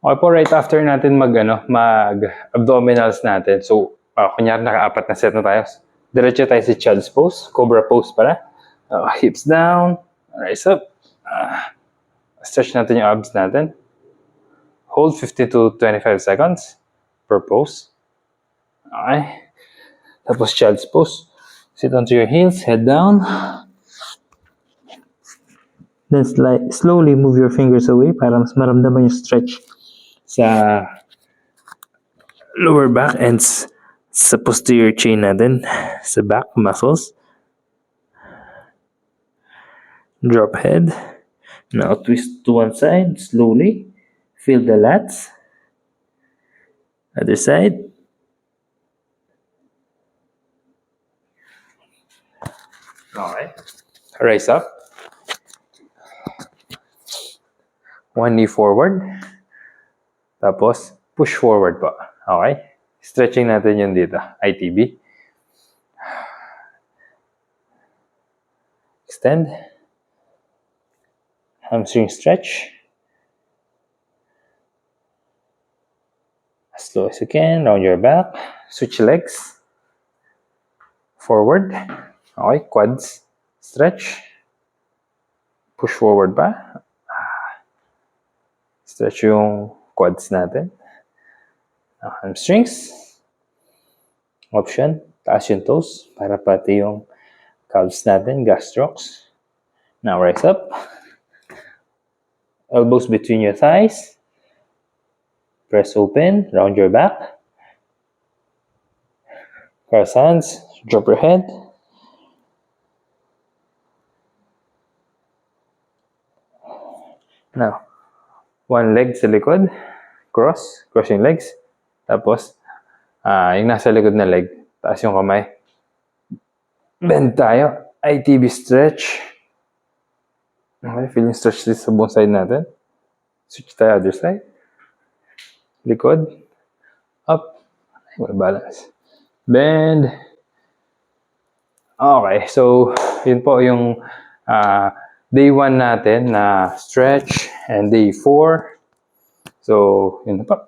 Okay po, right after natin mag-abdominals natin. So, kunyari naka-4 na set na tayo. Diretso tayo si Child's Pose, Cobra Pose pala. Hips down, rise up. Stretch natin yung abs natin. Hold 15 to 25 seconds per pose. Okay. Tapos Child's Pose. Sit onto your heels, head down. Then slowly move your fingers away para mas maramdaman yung stretch sa lower back and sa posterior chain natin, sa back muscles. Drop head. Now twist to one side slowly. Feel the lats. Other side. Okay. Rise up. One knee forward. Tapos, push forward pa. Okay? Stretching natin yun dito. ITB. Extend. Hamstring stretch. As slow as you can. Round your back. Switch legs. Forward. Okay? Quads. Stretch. Push forward pa. Stretch yung quads natin. Hamstrings. Option, taas yung toes para pati yung calves natin, gastrocs. Now rise up. Elbows between your thighs. Press open, round your back. Cross hands, drop your head. Now, one leg sa likod. Cross yung legs. Tapos, yung nasa likod na leg, taas yung kamay. Bend tayo. ITB stretch. Okay, feeling stretch this sa buong side natin. Switch tayo other side. Likod. Up. Balance. Bend. Okay, so, yun po yung day 1 natin na stretch and day 4. So, yun na po.